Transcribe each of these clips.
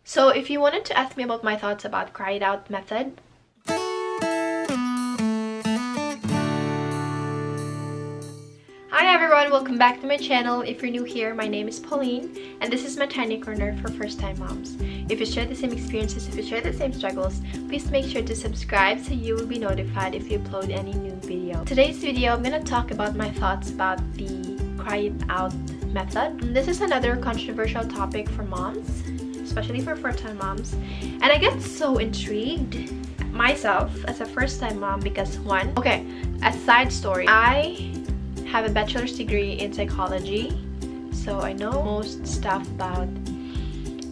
So if you wanted to ask me about my thoughts about cry it out method, hi everyone, welcome back to my channel. If you're new here, my name is Pauline and this is my tiny corner for first-time moms. If you share the same experiences, if you share the same struggles, please make sure to subscribe so you will be notified if you upload any new video. Today's video, I'm gonna talk about my thoughts about the cry it out method. This is another controversial topic for moms, especially for first-time moms, and I get so intrigued myself as a first-time mom because a side story, I have a bachelor's degree in psychology, so I know most stuff about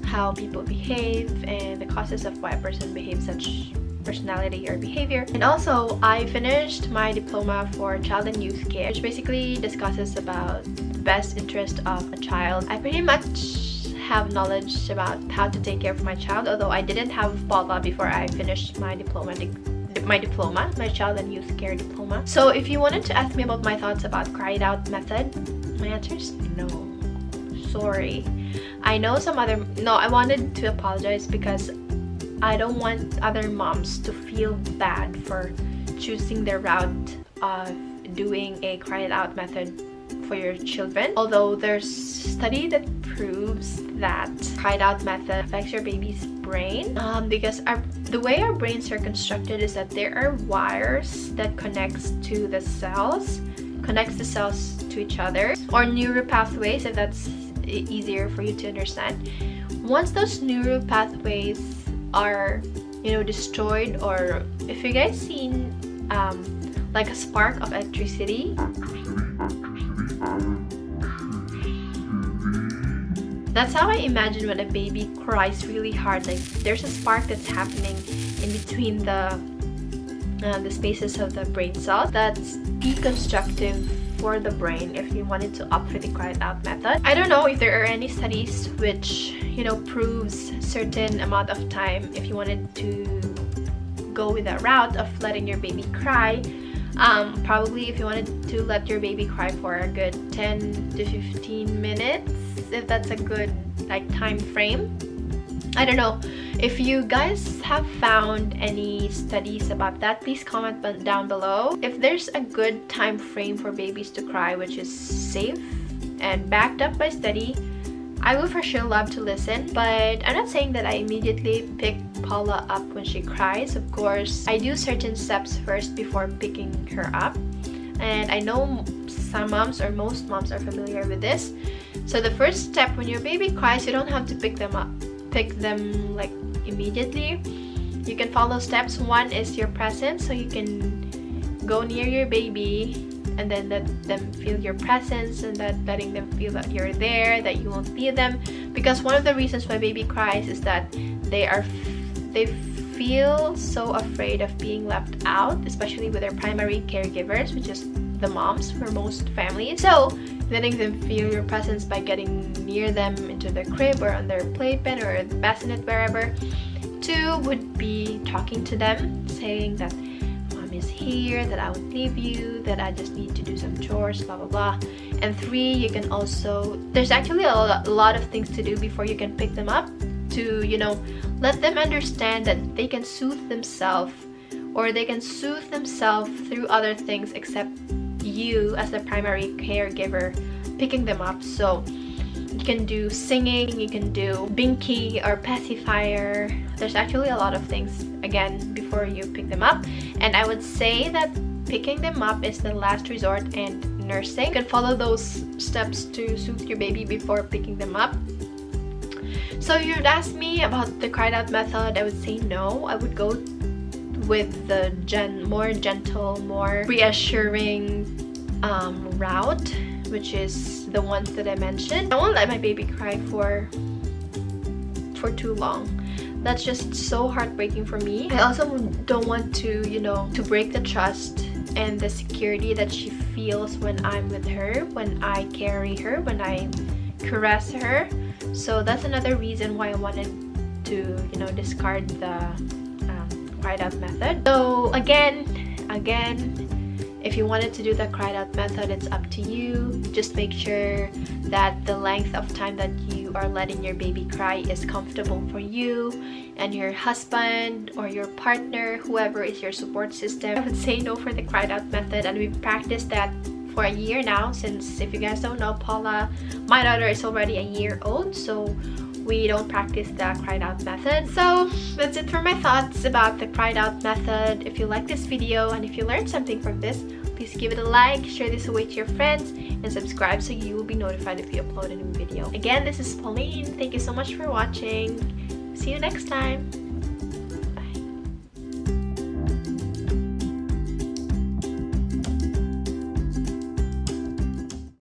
how people behave and the causes of why a person behaves such personality or behavior. And also I finished my diploma for child and youth care, which basically discusses about the best interest of a child. I pretty much have knowledge about how to take care of my child, although I didn't have Paula before I finished my diploma, my child and youth care diploma. So if you wanted to ask me about my thoughts about cry it out method, my answer is no. Sorry. I know I wanted to apologize because I don't want other moms to feel bad for choosing the route of doing a cry it out method for your children. Although there's study that proves that cry it out method affects your baby's brain because the way our brains are constructed is that there are wires that connects the cells to each other, or neural pathways, if that's easier for you to understand. Once those neural pathways are destroyed, or if you guys seen like a spark of electricity, that's how I imagine when a baby cries really hard. Like there's a spark that's happening in between the spaces of the brain cells. That's deconstructive for the brain if you wanted to opt for the cry it out method. I don't know if there are any studies which proves certain amount of time if you wanted to go with that route of letting your baby cry. Probably if you wanted to let your baby cry for a good 10 to 15 minutes, if that's a good time frame. I don't know. If you guys have found any studies about that, please comment down below. If there's a good time frame for babies to cry which is safe and backed up by study, I will for sure love to listen. But I'm not saying that I immediately pick Paula up when she cries. Of course, I do certain steps first before picking her up, and I know some moms or most moms are familiar with this. So the first step when your baby cries, you don't have to pick them like immediately. You can follow steps. One is your presence, so you can go near your baby and then let them feel your presence, and letting them feel that you're there, that you won't leave them. Because one of the reasons why baby cries is that they feel so afraid of being left out, especially with their primary caregivers, which is the moms for most families. So letting them feel your presence by getting near them into the crib or on their playpen or the bassinet, wherever. 2 would be talking to them, saying that mom is here, that I won't leave you, that I just need to do some chores, blah blah blah. And 3, you can also, there's actually a lot of things to do before you can pick them up, to let them understand that they can soothe themselves, or they can soothe themselves through other things except you as the primary caregiver picking them up. So you can do singing, you can do binky or pacifier. There's actually a lot of things again before you pick them up, and I would say that picking them up is the last resort, and nursing. You can follow those steps to soothe your baby before picking them up. So you'd ask me about the cry it out method, I would say no. I would go with the more gentle, more reassuring route, which is the ones that I mentioned. I won't let my baby cry for too long. That's just so heartbreaking for me. I also don't want to to break the trust and the security that she feels when I'm with her, when I carry her, when I caress her. So that's another reason why I wanted to discard the cry it out method. So again, If you wanted to do the cried out method, it's up to you. Just make sure that the length of time that you are letting your baby cry is comfortable for you and your husband or your partner, whoever is your support system. I would say no for the cried out method, and we've practiced that for a year now. Since, if you guys don't know, Paula, my daughter, is already a year old, so we don't practice the cried out method. So that's it for my thoughts about the cried out method. If you like this video and if you learned something from this, please give it a like, share this away to your friends, and subscribe so you will be notified if we upload a new video. Again, this is Pauline. Thank you so much for watching. See you next time.